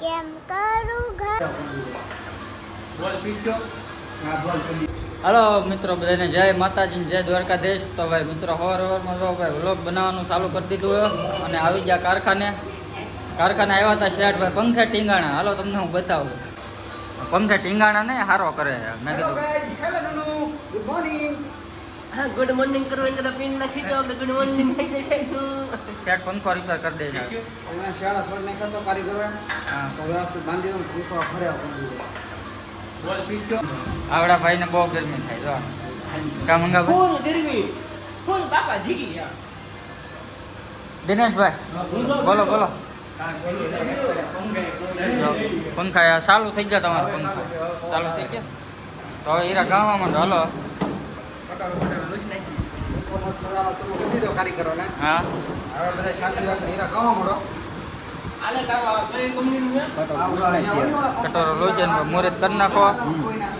કેમ કરું ઘર બોલ પીછો હા બોલ હાલો મિત્રો બધાને જય માતાજી જય દ્વારકાધીશ. તો ભાઈ મિત્રો સવારમાં તો ભાઈ વ્લોગ બનાવવાનું ચાલુ કરી દીધું અને આવી ગયા કારખાને આવ્યા હતા શેઠ ભાઈ પંખે ટીંગાણા. હાલો તમને હું બતાવું પંખે ટીંગાણા ને સારો કરે. મેં કીધું ગુડ મોર્નિંગ. હા ગુડ મોર્નિંગ કરવાનું કદા પિન નાખી દો કે ગુડ મોર્નિંગ થઈ જશે. શેઠ પંખો રિપેર કરી દે છે. હમણાં શાળા છોડ નાખ્યો તો કારીગરો હા તો વ્યવસ્થિત બાંધી દઉં પૂછો ફર્યા કરી બોલ પીછો આવડા ભાઈને બહુ ગરમી થાય જો કા મંગા ભાઈ ફૂલ ગરમી ફૂલ બાપા જીગી ગયા. દિનેશભાઈ બોલો બોલો. જો, પંખા ચાલુ થઈ ગયા તમારો પંખો ચાલુ થઈ ગયા તો હવે હીરા ગાવા માંડો. હાલો મસ્ત મજાનો સમૂહ કરી દીધો કારીગરોને. હા હવે બધા શાંતિ રાખીને હીરા ગાવા મળો. આલે કાવા કઈ કંપનીનું છે? કટોરો લોચે ને મુહૂર્ત કરી નાખો.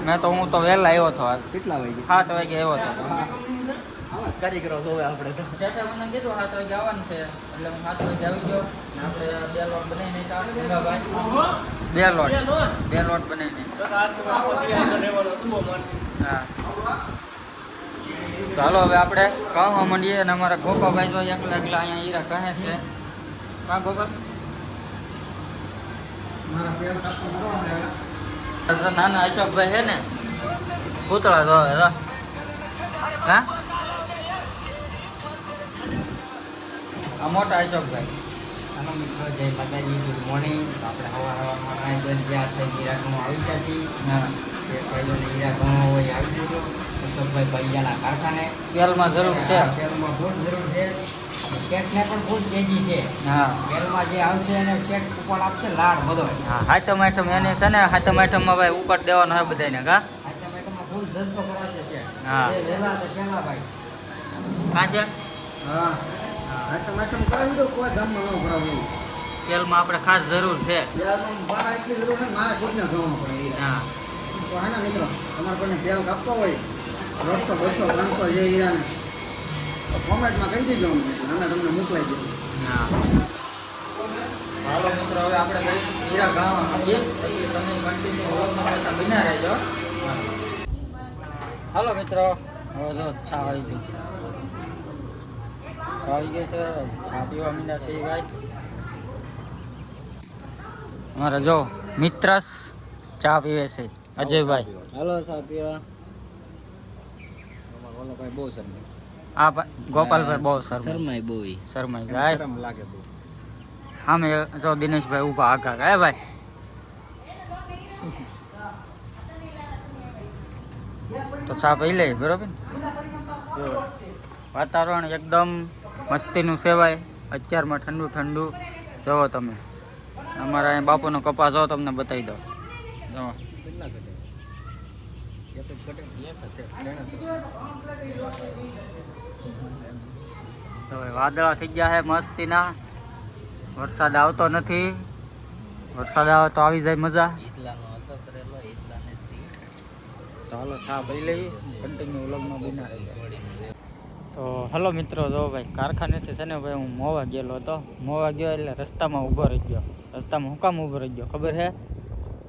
મેં તો હું તો વહેલા આવ્યો હતો. કેટલા વાગે? 7 વાગે આવ્યો હતો. કારીગરો જોવે આપણે તો. શેઠે મને કીધું 7 વાગે આવવાનું છે એટલે હું 7 વાગે આવી ગયો. ને આપણે 2 લોટ બનાવીને બે લોટ બનાવીને તો આજ તો આખો દિવસ અંદર રહેવાનો સુબહ માં. હા તો હાલો હવે આપણે કહવા માંડીએ. અને અમારા ગોપાભાઈ તો એકલા અહીંયા હીરા કહે છે. હા ગોપા મારા પેલ કાપો મળો ને. નાના અશોકભાઈ છે ને પૂતળા તો હવે હા આ મોટા અશોકભાઈ. હાલો મિત્રો જય માતાજી ગુડ મોર્નિંગ. આપણે હવારમાં આયોજન જ્યાં થઈ હીરાગણો આવી જતી હા તે ભાઈઓને હીરાગણો હોય આવી દેજો. અશોકભાઈ પૈયાના કારખાને તેલમાં જરૂર છે. તેલમાં ફૂલ જરૂર છે. શેઠને પણ ફૂલ તેજી છે. હા તેલમાં જે આવશે એને શેઠ કુપન આપશે લાડ બધો. હા હાથમ આઠમ એને છે ને હાથમ આઠમમાં ભાઈ ઉપાડ દેવાનો હોય બધાને કા આઈટમ ફૂલ જલસો કરાવશે શેઠ. હા. એ વહેલા તો પહેલા ભાઈ. કાં છે હા આટમ આટમ કરાવી દો. કોઈ ગામમાં ન ભરાવું. તેલમાં આપણે ખાસ જરૂર છે. તેલમાં મારા એટલી જરૂર છે ને મારે ખુદને જવાનું પડે. હા તો હા ને મિત્રો તમારે કોઈને તેલ કાપતો હોય 100 200 500 જે હીરાને તો કોમેન્ટમાં કહી દેજો અમે તમને મોકલાઈ દઈશું. હા હાલો મિત્રો હવે આપણે ભાઈ હીરા ગાવા માંડીએ પછી તમે કન્ટિન્યુ વ્લોગમાં પાછા બન્યા રહેજો. હાલો મિત્રો હવે જો ચા આવી ગઈ છે. ચા આવી ગઈ છે. ચા પીવા માંડ્યા છે ભાઈ અમારા જો મિત્રસ ચા પીવે છે અજયભાઈ. હાલો સાહેબ પીવા. ઓલો ભાઈ બહુ શરમાય. આ ગોપાલભાઈ બહુ શરમાય બહુ. શરમાઈ જાય. શરમ લાગે બહુ. સામે જો દિનેશભાઈ ઊભા આગા ગયા ભાઈ. તો ચા પી લે બરોબર ને? જો વાતાવરણ એકદમ મસ્તીનું સેવાય. અત્યારમાં ઠંડુ ઠંડુ જોવો તમે. અમારા અહીંયા બાપુનો કપાસ જો તમને બતાવી દો. જો કેટલા ઘટે? એક જ ઘટે? તો હવે વાદળા થઈ ગયા છે મસ્તીના. વરસાદ આવતો નથી. વરસાદ આવે તો આવી જાય મજા. એટલાનો હતો કરેલો એટલા નથી. તો હાલો ચા પી લઈએ. કન્ટિન્યુ વ્લોગમાં બના રહી. તો હલો મિત્રો જો ભાઈ કારખાનેથી છે ને ભાઈ હું મોવા ગયેલો હતો. મોવા ગયો એટલે રસ્તામાં ઊભો રહી ગયો. રસ્તામાં હું કામ ઊભો રહી ગયો ખબર છે?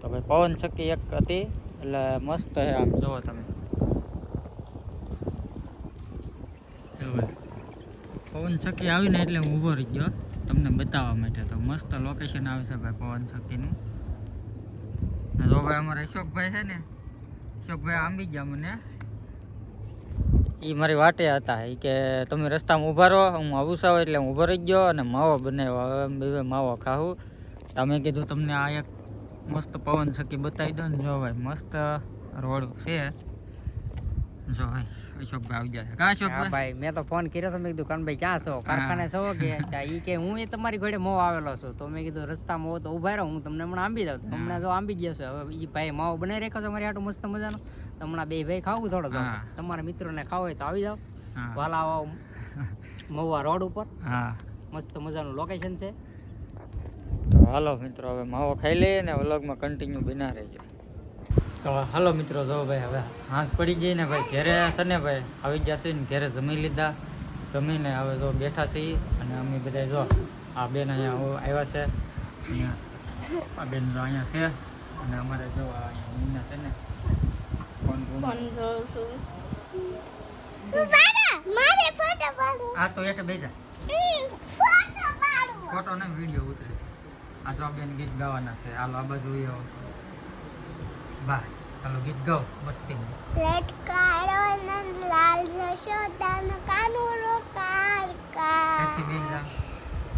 તો ભાઈ પવન ચક્કી એક હતી એટલે મસ્ત છે. આમ જુઓ તમે પવન ચક્કી આવીને એટલે હું ઊભો રહી ગયો તમને બતાવવા માટે. તો મસ્ત લોકેશન આવે છે ભાઈ પવન ચક્કીનું. જો ભાઈ અમારા અશોકભાઈ છે ને અશોકભાઈ આંબી ગયા મને. એ મારી વાટે હતા એ કે તમે રસ્તામાં ઊભા રહો હું આવું છું એટલે હું ઊભો રહી ગયો અને માવો બનાવ્યો. હવે બે માવો ખાવું. તમે કીધું તમને આ એક મસ્ત પવન ચક્કી બતાવી દો ને. જો ભાઈ મસ્ત રોડ છે. જો ભાઈ અશોકભાઈ આવી ગયા છે. કા હા અશોકભાઈ? ભાઈ મેં તો ફોન કર્યો તો મેં કીધું કાનભાઈ ક્યાં છો? કારખાને છો કે? ઈ કે હું એ તમારી ઘોડે મોં આવેલો છું. તો મેં કીધું રસ્તામાં હો તો ઉભા રહો હું તમને હમણાં આંબી દઉં. હમણાં જો આંબી ગયો છે. હવે ઈ ભાઈ માવો બનાવી રાખ્યો છે મારી આટલું મસ્ત મજાનો. હમણાં બે ભાઈ ખાવું થોડો તો હા. તમારા મિત્રોને ખાવ હોય તો આવી જાઓ. હા વાલાવા મહુવા રોડ ઉપર હા મસ્ત મજાનું લોકેશન છે. તો હાલો મિત્રો હવે માવો ખાઈ લઈએ ને વ્લોગમાં કન્ટિન્યુ બના રહેજો. તો હાલો મિત્રો જો ભાઈ હવે હાંસ પડી ગઈ ને ભાઈ ઘેરે છે ને ભાઈ આવી ગયા છે ને ઘેરે જમી લીધા. જમીને હવે જો બેઠા છીએ અને અમે બધા જો આ બેન અહીંયા આવ્યા છે. અહીંયા પપ્પા બેન જો અહીંયા છે અને અમારે જો આ અહીંયા મીના છે ને ફોન જોઉં છું મારે ફોટો પાડું આ તો એટલે બેજા ફોટો પાડું ફોટો ને વિડીયો ઉતરે છે આ જો બેન ગીત ગાવાના છે હાલો આ બાજુ આવો બસ હાલો ગીત ગાઓ મસ્તી લટકારો નંદલાલ જશોદાનો કાનુડો કારકા એથી બેજા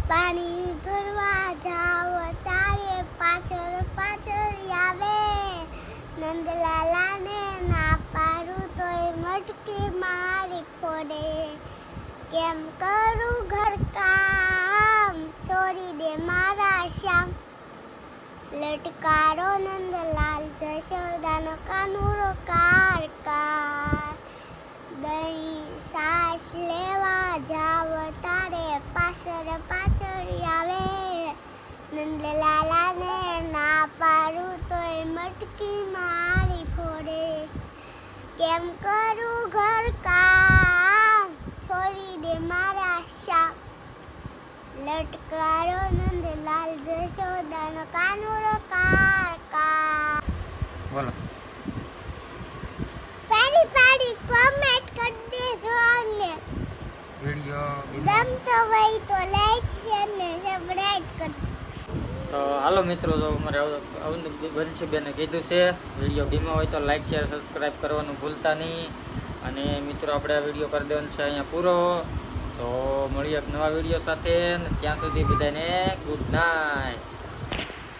પાણી ભરવા જાવ તારે પાછળ પાછળ આવે નંદલાલાને ના પાડું તોય મટકી મારી ખોડે કેમ કરું ઘરકામ છોડી દે મારા શ્યામ લટકારો નંદલાલ જશોદાનો કાનુડો કારકા દહીં સાસ લેવા જાવ તારે પાછળ પાછળ આવે નંદલાલાને ના પાડું તોય મટકી મારી ફોડે કેમ કરું ઘર કામ છોડી દે મારા શ્યામ લટકારો નંદલાલ જશોદાનો કાનુડો કારકા બોલો પાડી પાડી કોમેન્ટ કરી દેજો અને વિડીયો ગમતો હોય તો લાઈક શેર ને સબસ્ક્રાઇબ કરજો તો હાલો મિત્રો જો અમારે બંસીબેને કીધું છે વિડીયો ગમ્યો હોય તો લાઈક શેર સબસ્ક્રાઈબ કરવાનું ભૂલતા નહીં અને મિત્રો આપણે આ વિડીયો કરી દેવાનો છે અહીંયા પૂરો તો મળીએ એક નવા વિડીયો સાથે અને ત્યાં સુધી બધાને ગુડ નાઇટ.